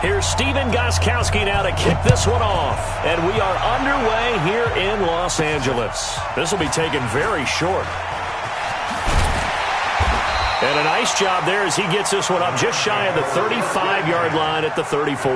Here's Steven Gostkowski now to kick this one off. And we are underway here in Los Angeles. This will be taken very short. And a nice job there as he gets this one up just shy of the 35-yard line at the 34.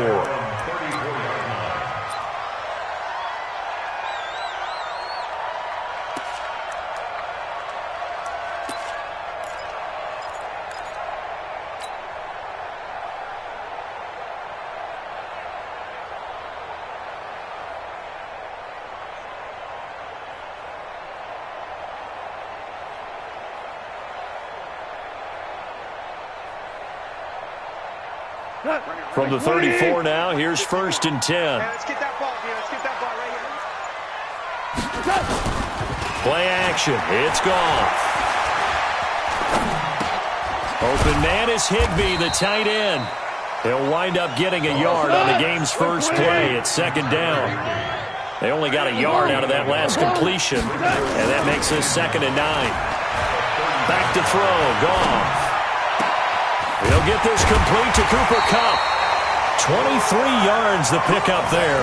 From the 34 now, here's 1st and 10. Let's get that ball, Let's get that ball right here. Play action. It's gone. Open man is Higbee, the tight end. He'll wind up getting a yard on the game's first play at 2nd down. They only got a yard out of that last completion, and that makes this 2nd and 9. Back to throw. Goff. He'll get this complete to Cooper Kupp. 23 yards the pickup there.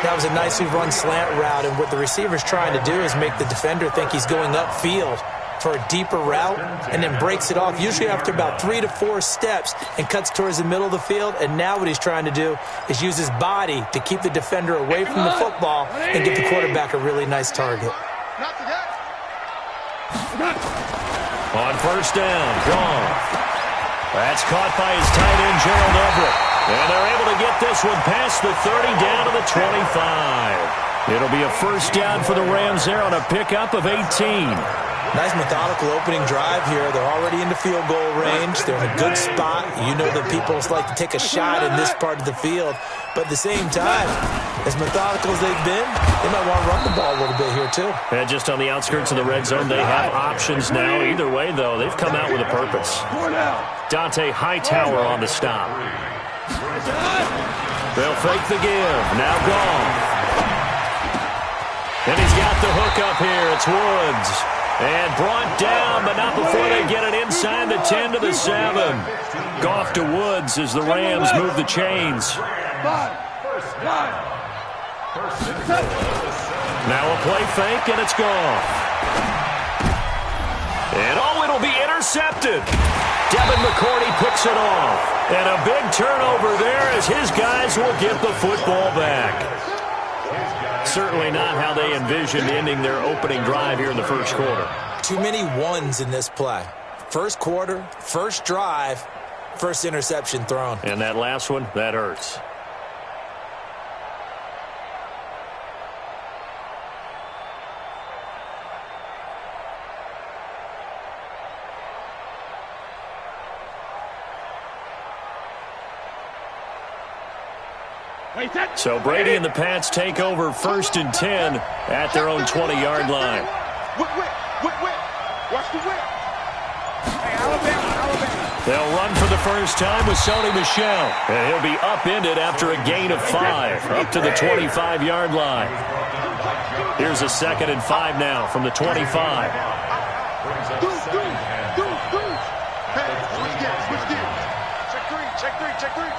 That was a nicely run slant route, and what the receiver's trying to do is make the defender think he's going upfield for a deeper route and then breaks it off, usually after about 3 to 4 steps, and cuts towards the middle of the field. And now what he's trying to do is use his body to keep the defender away from the football and give the quarterback a really nice target. On 1st down, Goff. That's caught by his tight end, Gerald Everett. And they're able to get this one past the 30 down to the 25. It'll be a 1st down for the Rams there on a pickup of 18. Nice methodical opening drive here. They're already into field goal range. They're in a good spot. You know that people like to take a shot in this part of the field. But at the same time, as methodical as they've been, they might want to run the ball a little bit here too. And just on the outskirts of the red zone, they have options now. Either way, though, they've come out with a purpose. Dante Hightower on the stop. They'll fake the give. Now Goff. And he's got the hook up here. It's Woods. And brought down, but not before they get it inside the 10 to the 7. Goff to Woods as the Rams move the chains. Now a play fake, and it's Goff. And it'll be intercepted. Devin McCourty picks it off. And a big turnover there as his guys will get the football back. Certainly not how they envisioned ending their opening drive here in the first quarter. Too many ones in this play. First quarter, first drive, first interception thrown. And that last one, that hurts. So Brady and the Pats take over 1st and 10 at their own 20-yard line. Watch the whip. Hey, Alabama. They'll run for the first time with Sony Michel. And he'll be upended after a gain of 5 up to the 25-yard line. Here's a 2nd and 5 now from the 25. Hey, switch gears. Check three.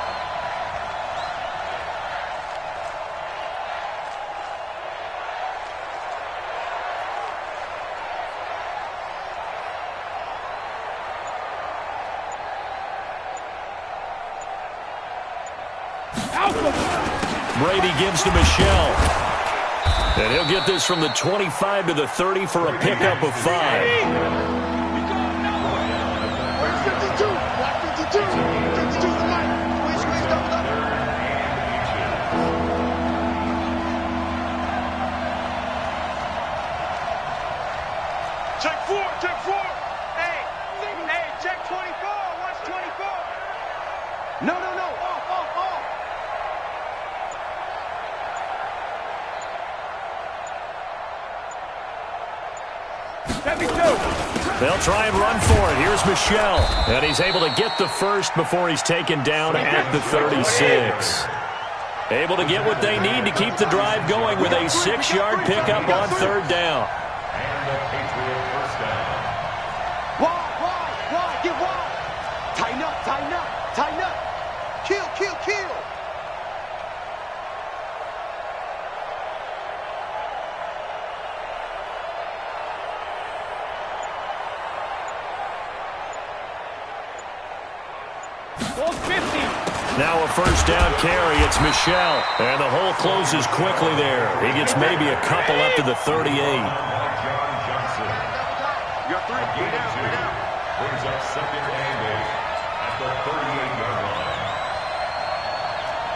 Brady gives to Michel. And he'll get this from the 25 to the 30 for a pickup of 5. Where's 52? Watch 52. 52 the line. Squeeze, double. Check 4. Hey, check 24. Watch 24. No. Off. 72. They'll try and run for it. Here's Michel. And he's able to get the first before he's taken down at the 36. Able to get what they need to keep the drive going with a 6-yard pickup on 3rd down. Wide, get wide. Tighten up. Kill, kill, kill. Now a first down carry. It's Michel. And the hole closes quickly there. He gets maybe a couple up to the 38. You got 3. Get down. Brings up second and 8 at the 38-yard line.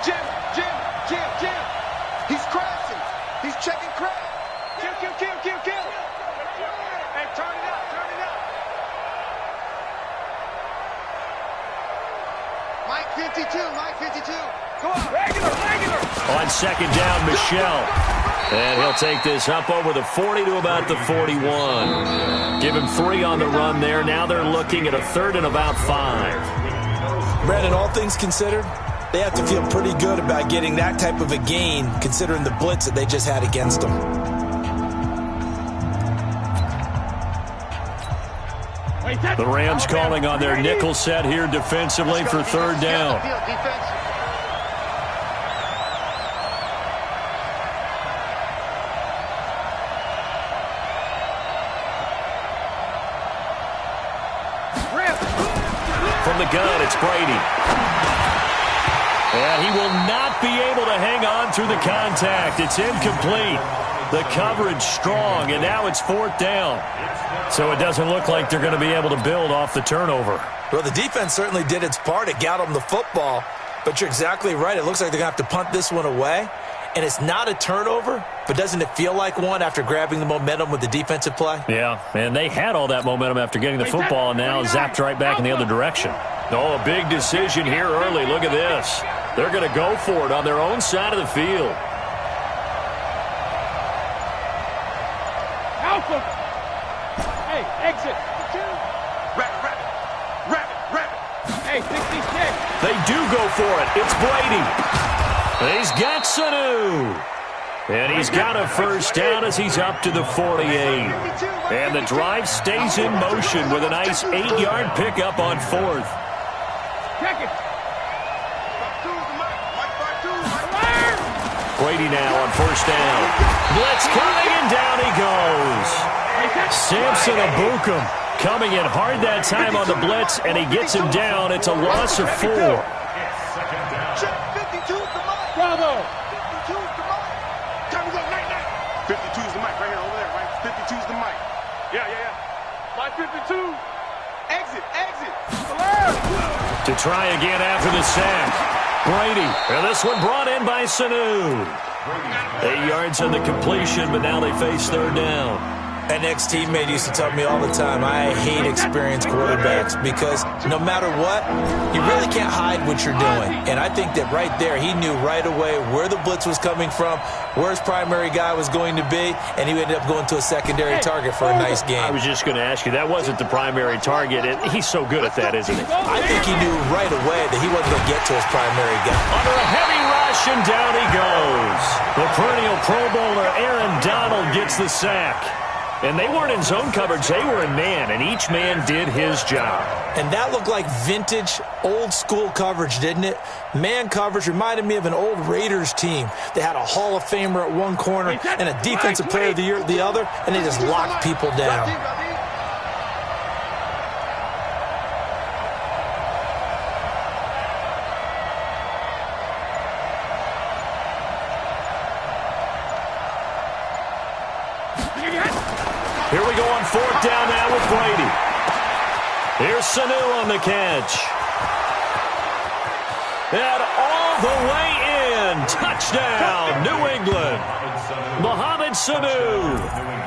Jim. He's crashing. He's checking crash. Kill. Hey, turn it up. Mike 52. Go on. Regular. On second down, Michel. And he'll take this up over the 40 to about the 41. Give him 3 on the run there. Now they're looking at a 3rd and about 5. Brandon, all things considered, they have to feel pretty good about getting that type of a gain, considering the blitz that they just had against them. The Rams calling on their nickel set here defensively for 3rd down. From the gun, it's Brady. And he will not be able to hang on through the contact. It's incomplete. The coverage strong, and now it's 4th down. So it doesn't look like they're going to be able to build off the turnover. Well, the defense certainly did its part. It got them the football. But you're exactly right. It looks like they're going to have to punt this one away. And it's not a turnover, but doesn't it feel like one after grabbing the momentum with the defensive play? Yeah, and they had all that momentum after getting the football, and now zapped right back in the other direction. Oh, a big decision here early. Look at this. They're going to go for it on their own side of the field. Alpha! Hey, exit! Rabbit. Hey, 66! They do go for it. It's Brady. He's got Sanu. And he's got a first down as he's up to the 48. And the drive stays in motion with a nice 8-yard pickup on 4th. Check it! Brady now on first down. Blitz coming, and down he goes. Samson Abukum coming in hard that time on the blitz, and he gets him down. It's a loss of 4. Bravo! 52's the mic right here, over there, right? 52's the mic. Yeah. My 52! Exit! To try again after the sack. Brady, and this one brought in by Sanu. 8 yards on the completion, but now they face 3rd down. An ex-teammate used to tell me all the time, I hate experienced quarterbacks because no matter what, you really can't hide what you're doing. And I think that right there, he knew right away where the blitz was coming from, where his primary guy was going to be, and he ended up going to a secondary target for a nice game. I was just going to ask you, that wasn't the primary target. He's so good at that, isn't he? I think he knew right away that he wasn't going to get to his primary guy. Under a heavy rush, and down he goes. The perennial Pro Bowler Aaron Donald gets the sack. And they weren't in zone coverage, they were in man, and each man did his job. And that looked like vintage, old-school coverage, didn't it? Man coverage reminded me of an old Raiders team. They had a Hall of Famer at one corner and a Defensive Player of the Year at the other, and they just locked people down. Here we go on 4th down now with Brady. Here's Sanu on the catch. And all the way in. Touchdown, New England. Mohamed Sanu,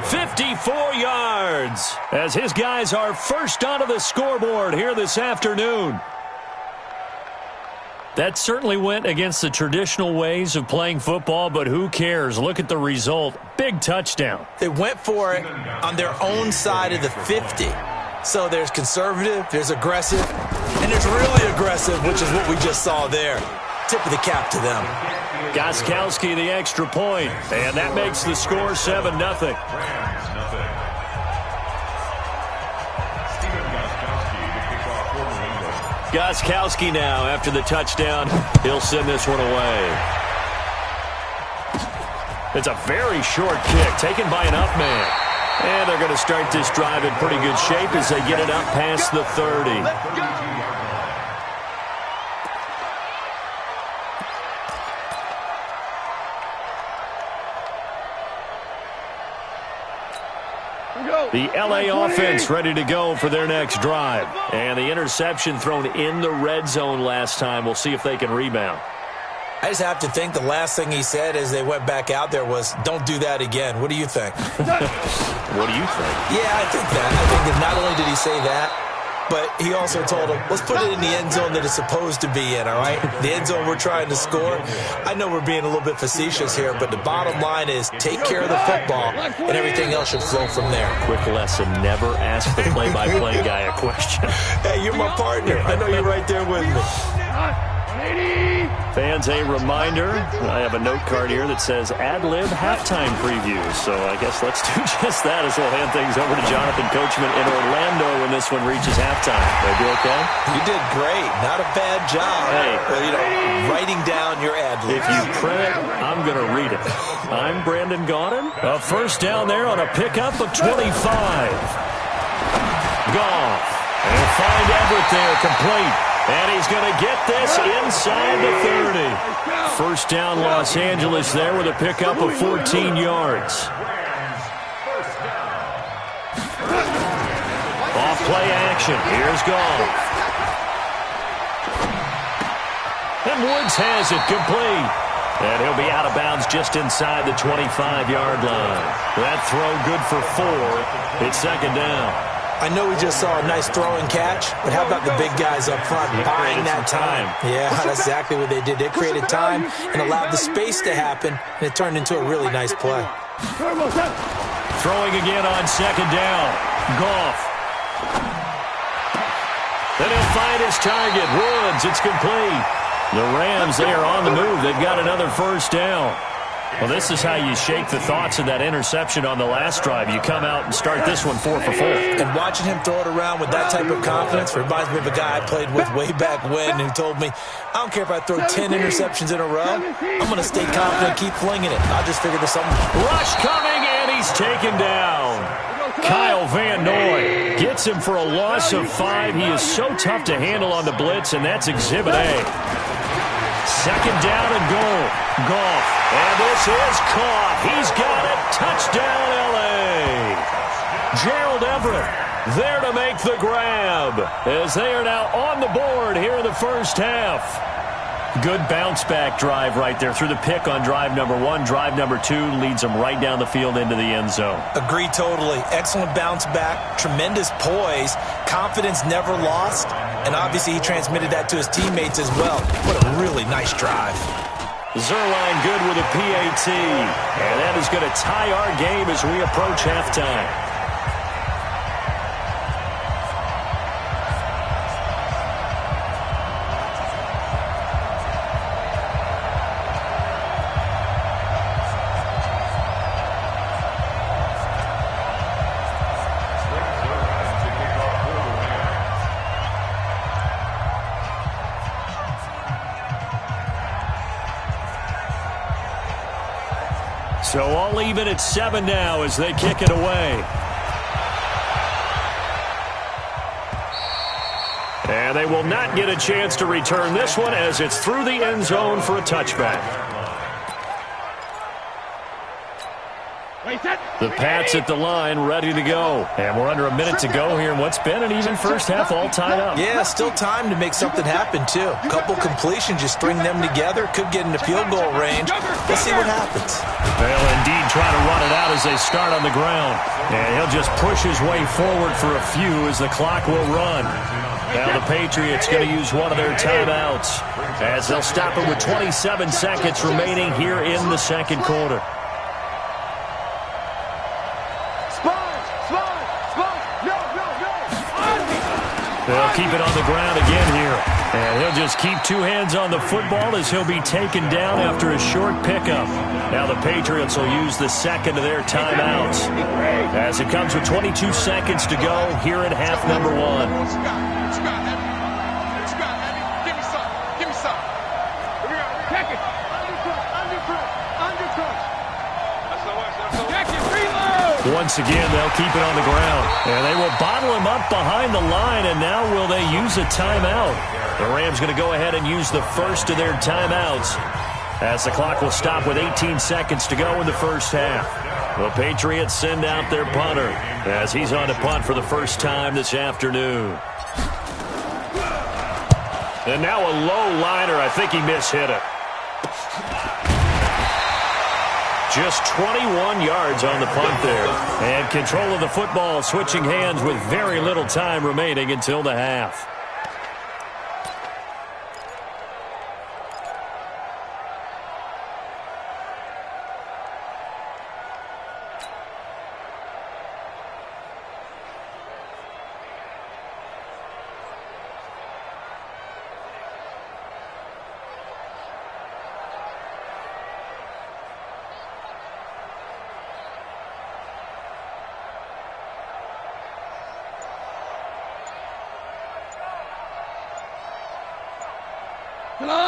54 yards, as his guys are first onto the scoreboard here this afternoon. That certainly went against the traditional ways of playing football, but who cares? Look at the result. Big touchdown. They went for it on their own side of the 50. So there's conservative, there's aggressive, and there's really aggressive, which is what we just saw there. Tip of the cap to them. Gostkowski the extra point, and that makes the score 7-0. Gostkowski now, after the touchdown, he'll send this one away. It's a very short kick, taken by an up man. And they're going to start this drive in pretty good shape as they get it up past the 30. The LA offense ready to go for their next drive. And the interception thrown in the red zone last time. We'll see if they can rebound. I just have to think the last thing he said as they went back out there was, don't do that again. What do you think? What do you think? Yeah, I think that. I think that not only did he say that, but he also told him, let's put it in the end zone that it's supposed to be in, all right? The end zone we're trying to score. I know we're being a little bit facetious here, but the bottom line is take care of the football, and everything else should flow from there. Quick lesson, never ask the play-by-play guy a question. Hey, you're my partner. I know you're right there with me. Fans, a reminder, I have a note card here that says ad-lib halftime preview. So I guess let's do just that as we'll hand things over to Jonathan Coachman in Orlando when this one reaches halftime. They do okay? You did great. Not a bad job. Hey. Writing down your ad-libs. If you print it, I'm going to read it. I'm Brandon Gaudin. A first down there on a pickup of 25. Goff. And find Everett there, complete. And he's going to get this inside the 30. First down, Los Angeles there with a pickup of 14 yards. Off play action. Here's Goff. And Woods has it complete. And he'll be out of bounds just inside the 25-yard line. That throw good for 4. It's second down. I know we just saw a nice throwing catch, but how about the big guys up front buying that time? Yeah, that's exactly what they did. They created time and allowed the space to happen, and it turned into a really nice play. Throwing again on second down. Goff. Then he'll find his target. Woods, it's complete. The Rams, they are on the move. They've got another first down. Well, this is how you shake the thoughts of that interception on the last drive. You come out and start this one 4 for 4. And watching him throw it around with that type of confidence reminds me of a guy I played with way back when who told me, I don't care if I throw 10 interceptions in a row. I'm going to stay confident, keep flinging it. I'll just figure there's something. Rush coming, and he's taken down. Kyle Van Noy gets him for a loss of 5. He is so tough to handle on the blitz, and that's Exhibit A. Second down and goal. Goff. And this is caught. He's got it. Touchdown, L.A. Gerald Everett there to make the grab as they are now on the board here in the first half. Good bounce-back drive right there through the pick on drive number 1. Drive number 2 leads them right down the field into the end zone. Agree totally. Excellent bounce back, tremendous poise, confidence never lost, and obviously he transmitted that to his teammates as well. What a really nice drive. Zerline good with a PAT, and that is going to tie our game as we approach halftime. So all even at 7 now as they kick it away. And they will not get a chance to return this one as it's through the end zone for a touchback. The Pats at the line, ready to go. And we're under a minute to go here in what's been an even first half, all tied up. Yeah, still time to make something happen, too. A couple completions, you string them together, could get into field goal range. Let's see what happens. They'll indeed try to run it out as they start on the ground. And he'll just push his way forward for a few as the clock will run. Now the Patriots going to use one of their timeouts as they'll stop it with 27 seconds remaining here in the second quarter. They'll keep it on the ground again here. And he'll just keep 2 hands on the football as he'll be taken down after a short pickup. Now the Patriots will use the second of their timeouts as it comes with 22 seconds to go here in half number 1. once again, they'll keep it on the ground. And they will bottle him up behind the line, and now will they use a timeout? The Rams going to go ahead and use the first of their timeouts as the clock will stop with 18 seconds to go in the first half. The Patriots send out their punter as he's on to punt for the first time this afternoon. And now a low liner. I think he mishit it. Just 21 yards on the punt there. And control of the football switching hands with very little time remaining until the half.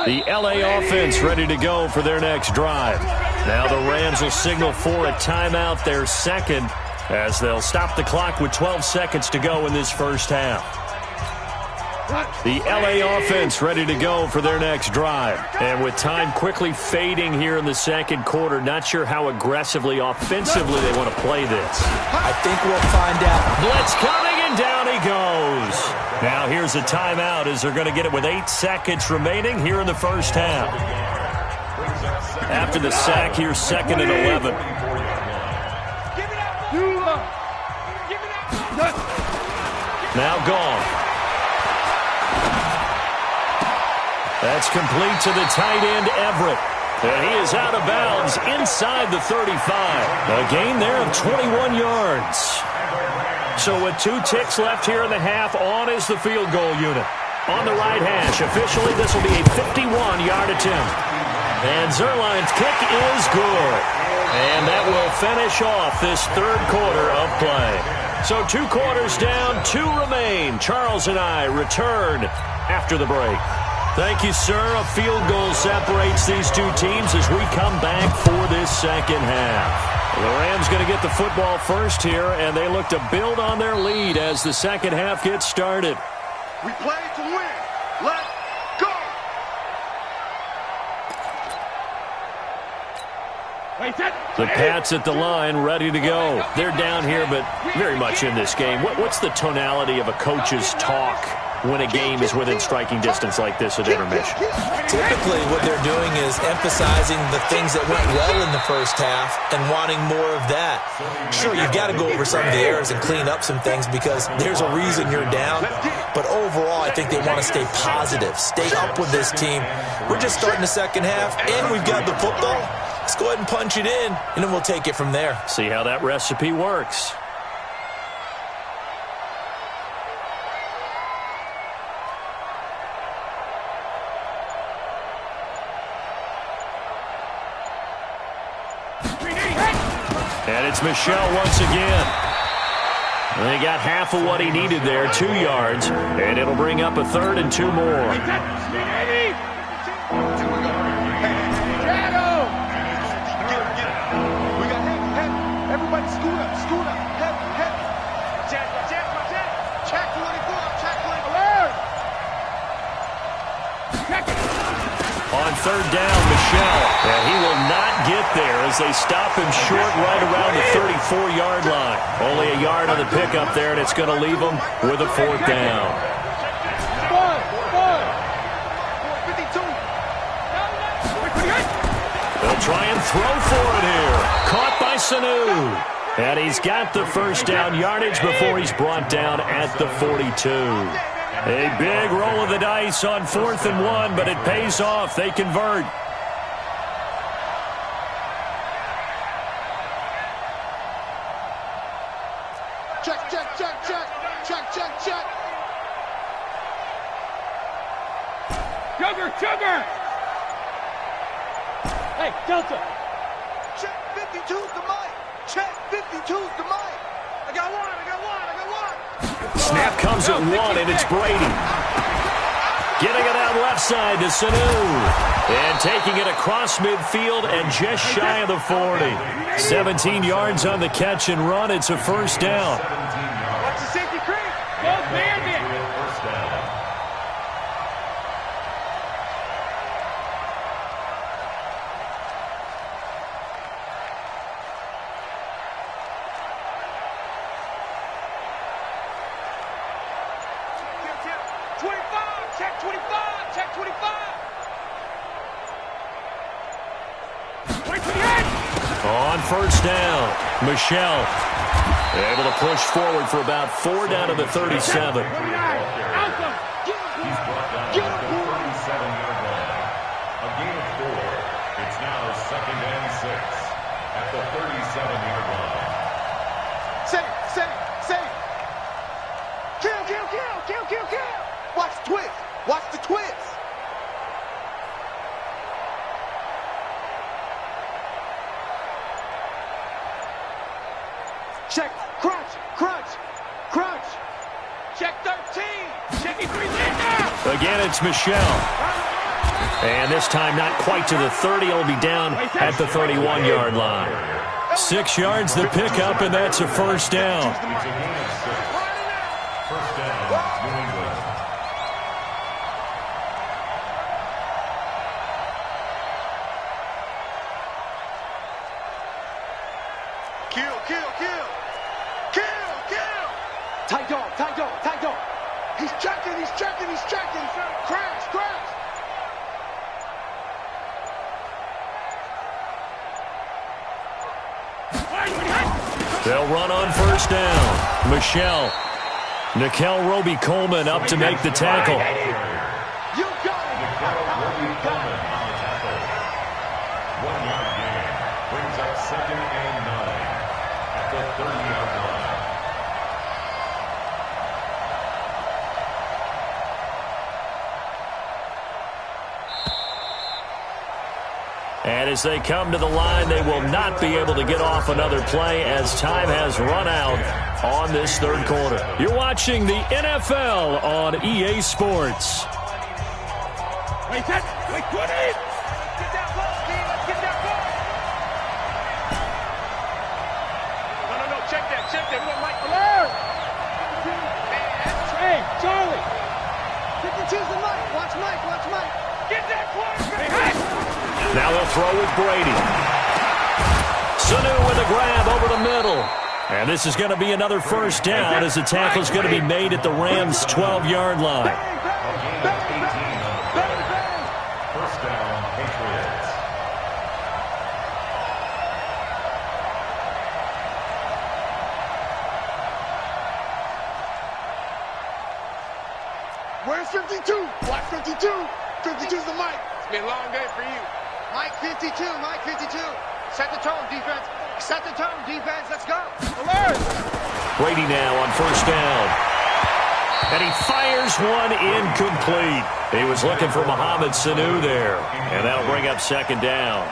The LA offense ready to go for their next drive. Now the Rams will signal for a timeout, their second, as they'll stop the clock with 12 seconds to go in this first half. The LA offense ready to go for their next drive. And with time quickly fading here in the second quarter, not sure how aggressively, offensively they want to play this. I think we'll find out. Blitz coming, and down he goes. Now here's a timeout as they're going to get it with 8 seconds remaining here in the first half. After the sack, here's 2nd and 11. Now gone. That's complete to the tight end, Everett. And he is out of bounds inside the 35. A gain there of 21 yards. So with 2 ticks left here in the half, on is the field goal unit. On the right hash, officially this will be a 51-yard attempt. And Zerline's kick is good. And that will finish off this third quarter of play. So 2 quarters down, 2 remain. Charles and I return after the break. Thank you, sir. A field goal separates these 2 teams as we come back for this second half. The Rams going to get the football first here, and they look to build on their lead as the second half gets started. We play to win. Let's go. The Pats at the line, ready to go. They're down here, but very much in this game. What's the tonality of a coach's talk when a game is within striking distance like this at intermission? Typically, what they're doing is emphasizing the things that went well in the first half and wanting more of that. Sure, you've got to go over some of the errors and clean up some things because there's a reason you're down. But overall, I think they want to stay positive, stay up with this team. We're just starting the second half, and we've got the football. Let's go ahead and punch it in, and then we'll take it from there. See how that recipe works. And it's Michel once again. They got half of what he needed there, 2 yards, and it'll bring up a 3rd and 2 more. Everybody scoot up, head. Check. Check 24, alert. Check it. On 3rd down, Michel, and he will not get there as they stop him short right around the 34-yard line. Only a yard on the pickup there, and it's going to leave him with a 4th down. 52. They'll try and throw for it here. Caught by Sanu. And he's got the first down yardage before he's brought down at the 42. A big roll of the dice on 4th and 1, but it pays off. They convert. Check. Chugger! Hey, Delta! Check 52's the mic. Check 52's the mic. I got one. Snap comes at 1, and it's Brady. Getting it out left side to Sanu. And taking it across midfield and just shy of the 40. 17 yards on the catch and run. It's a first down. Watch the safety creep. Go bandit. First down. Check 25. Check 25. 28. On first down, Michelle able to push forward for about 4 down to the 37. He's brought down at the 37-yard line. A gain of 4. It's now 2nd and 6 at the 37-yard line. Say. Kill. Watch the twist. Watch the twist. Check. Crunch. Check 13. Check 3 now. Again, it's Michelle. And this time not quite to the 30. It'll be down at the 31-yard line. 6 yards the pickup, and that's a first down. It's a gain of 6. First down, New England. Tight dog. He's checking. Crash. They'll run on first down. Michelle. Nikel Roby-Coleman up to make the tackle. You got it. Roby Coleman on the tackle. 1-yard gain. Brings up 2nd and 9 at the 30-yard line. And as they come to the line, they will not be able to get off another play as time has run out on this third quarter. You're watching the NFL on EA Sports. Wait, 20. Get that ball, Steve. Let's get that ball. No. Check that. We want Mike Malone. Hey, Charlie. 52's the Mike. Watch Mike. Get that quarterback. Now they'll throw with Brady. Sanu with a grab over the middle. And this is going to be another first down as the tackle is going to be made at the Rams' 12-yard line. A gain of 18 on the play. First down, Patriots. Where's 52? Watch 52. 52's the Mike. It's been a long day for you. Mike 52. Set the tone, defense. Let's go. Alert. Brady now on first down. And he fires one incomplete. He was looking for Mohamed Sanu there. And that'll bring up 2nd down.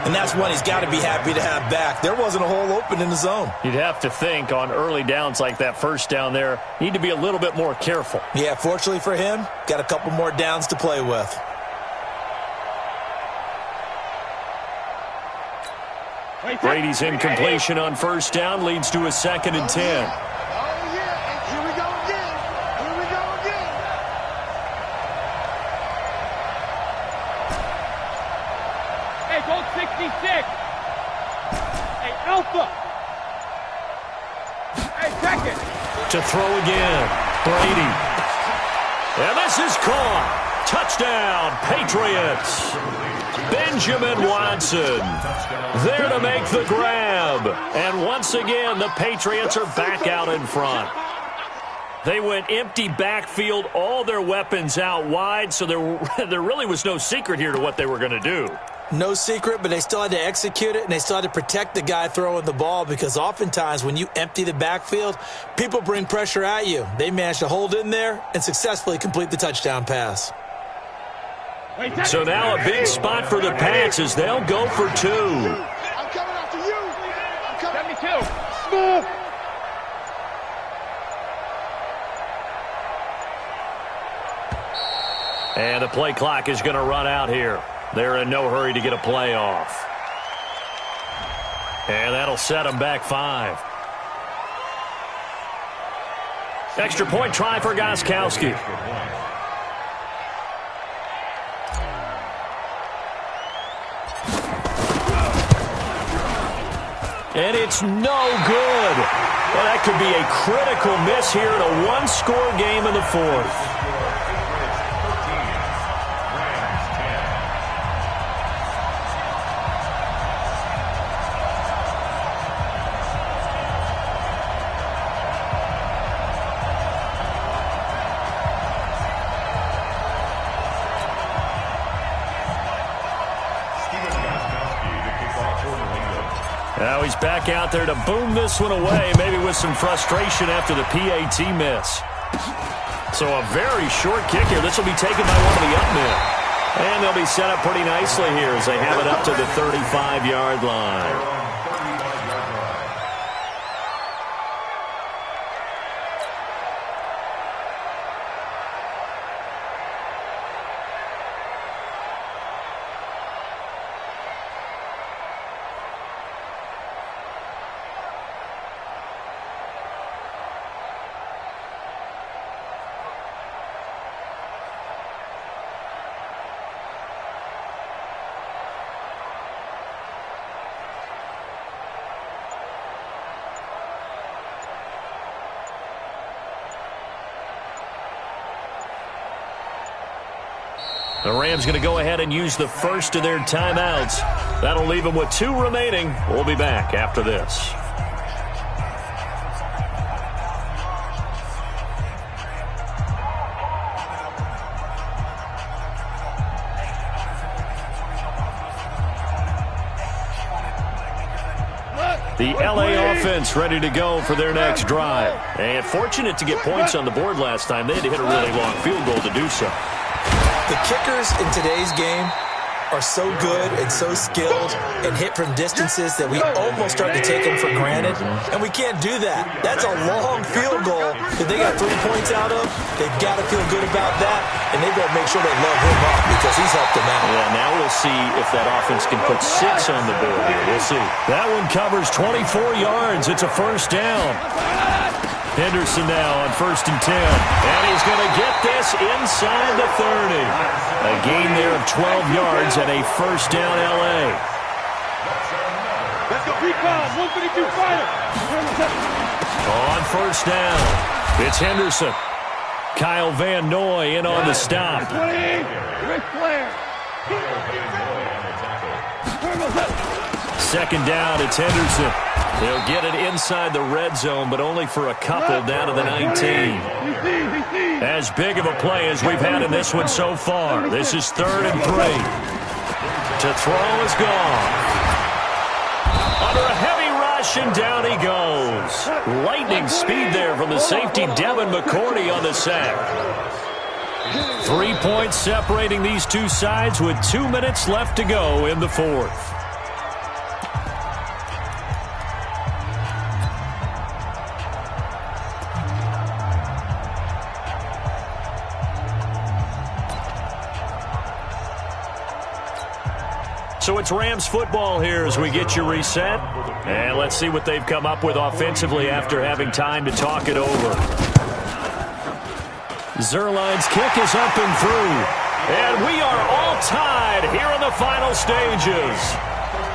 And that's one he's got to be happy to have back. There wasn't a hole open in the zone. You'd have to think on early downs like that first down there, you need to be a little bit more careful. Yeah, fortunately for him, got a couple more downs to play with. Brady's incompletion on first down leads to a 2nd and 10. Oh, yeah. Here we go again. Hey, go 66. Hey, Alpha. Hey, second. To throw again. Brady. And this is caught. Touchdown, Patriots. Benjamin Watson there to make the grab. And once again, the Patriots are back out in front. They went empty backfield, all their weapons out wide, so there really was no secret here to what they were going to do. No secret, but they still had to execute it, and they still had to protect the guy throwing the ball because oftentimes when you empty the backfield, people bring pressure at you. They managed to hold in there and successfully complete the touchdown pass. So now a big spot for the Pats as they'll go for 2. I'm coming after you. 72. Smooth. And the play clock is going to run out here. They're in no hurry to get a play off. And that'll set them back 5. Extra point try for Gostkowski. And it's no good. Well, that could be a critical miss here in a one-score game in the 4th. Now he's back out there to boom this one away, maybe with some frustration after the PAT miss. So a very short kick here. This will be taken by one of the up men. And they'll be set up pretty nicely here as they have it up to the 35-yard line. The Rams going to go ahead and use the first of their timeouts. That'll leave them with 2 remaining. We'll be back after this. The LA offense ready to go for their next drive. And fortunate to get points on the board last time. They had to hit a really long field goal to do so. The kickers in today's game are so good and so skilled and hit from distances that we almost start to take them for granted, and we can't do that. That's a long field goal that they got 3 points out of. They've got to feel good about that, and they've got to make sure they love him up because he's helped them out. Yeah, now we'll see if that offense can put 6 on the board here. We'll see. That one covers 24 yards. It's a first down. Henderson now on 1st and 10. And he's going to get this inside the 30. A gain there of 12 yards and a first down L.A. Let's go, recon, 152 fighter. On 1st down, it's Henderson. Kyle Van Noy in on the stop. 20, Ric Flair. 2nd down, it's Henderson. They'll get it inside the red zone, but only for a couple down to the 19. As big of a play as we've had in this one so far. This is 3rd and 3. To throw is gone. Under a heavy rush, and down he goes. Lightning speed there from the safety, Devin McCourty, on the sack. 3 points separating these two sides with 2 minutes left to go in the 4th. So it's Rams football here as we get you reset. And let's see what they've come up with offensively after having time to talk it over. Zuerlein's kick is up and through. And we are all tied here in the final stages.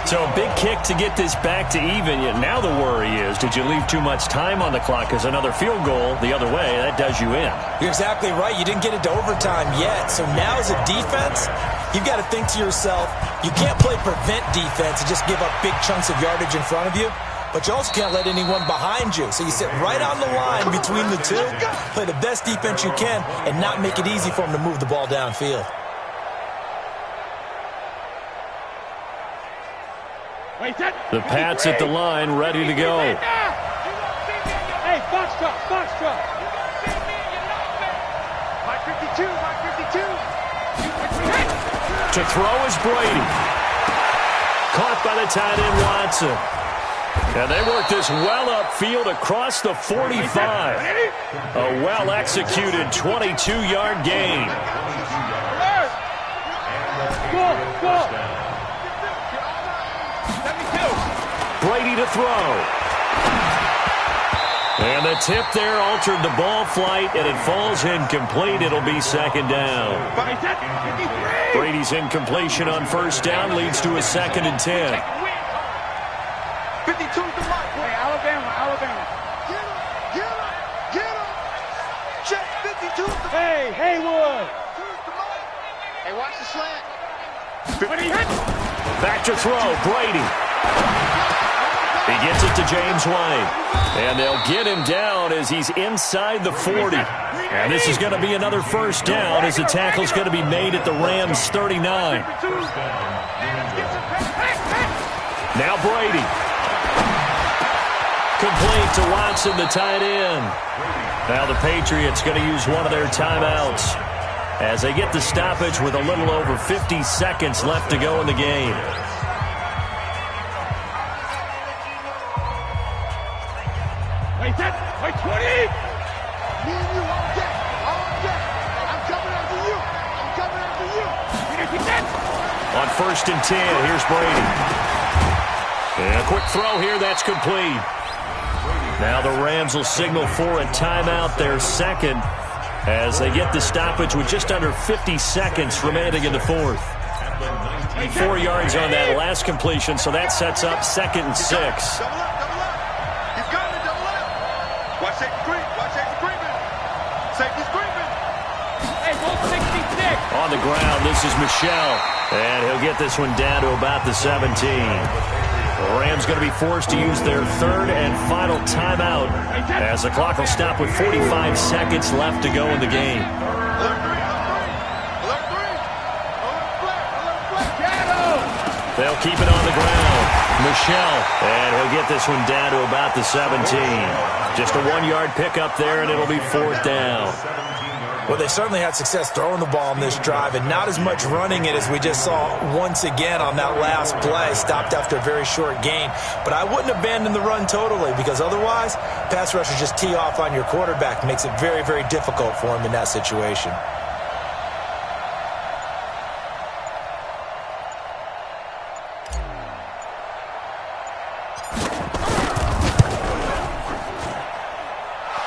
So a big kick to get this back to even. Yet now the worry is, did you leave too much time on the clock? Because another field goal the other way, that does you in. You're exactly right. You didn't get it to overtime yet. So now as a defense, you've got to think to yourself, you can't play prevent defense and just give up big chunks of yardage in front of you, but you also can't let anyone behind you. So you sit right on the line between the two, play the best defense you can, and not make it easy for them to move the ball downfield. The Pats at the line, ready to go. Hey, box truck, box truck. My 52, my 52. To throw is Brady. Caught by the tight end Watson. And they work this well upfield across the 45. A well-executed 22-yard gain. ball. 72. Brady to throw. And the tip there altered the ball flight, and it falls incomplete. It'll be second down. Brady's incompletion on first down leads to a 2nd and 10. 52 to Mike. Hey, Alabama. Get him. Check 52 to Mike. Hey, Haywood. Hey, watch the slant. When he hit. Back to throw, Brady. He gets it to James White. And they'll get him down as he's inside the 40. And this is going to be another first down as the tackle's going to be made at the Rams' 39. Now Brady. Complete to Watson, the tight end. Now the Patriots going to use one of their timeouts as they get the stoppage with a little over 50 seconds left to go in the game. Wait, 20. Me and you all day. I'm coming after you. On 1st and 10, here's Brady. And a quick throw here, that's complete. Now the Rams will signal for a timeout, their second, as they get the stoppage with just under 50 seconds remaining in the fourth. 4 yards on that last completion, so that sets up 2nd and 6. Double up. He's got it, double up. Watch safety creeping. Safety's creeping. Hey, ball 66. On the ground, this is Michelle, and he'll get this one down to about the 17. The Rams going to be forced to use their 3rd and final timeout as the clock will stop with 45 seconds left to go in the game. Alert three. They'll keep it on the ground. Michelle, and he'll get this one down to about the 17. Just a 1-yard pickup there, and it'll be 4th down. Well, they certainly had success throwing the ball on this drive and not as much running it as we just saw once again on that last play. Stopped after a very short gain. But I wouldn't abandon the run totally because otherwise, pass rushers just tee off on your quarterback. Makes it very, very difficult for him in that situation.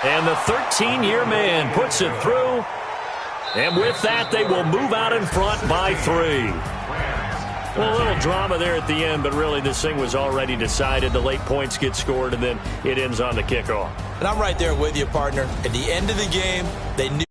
And the 13-year man puts it through. And with that, they will move out in front by 3. Well, a little drama there at the end, but really this thing was already decided. The late points get scored, and then it ends on the kickoff. And I'm right there with you, partner. At the end of the game, they knew.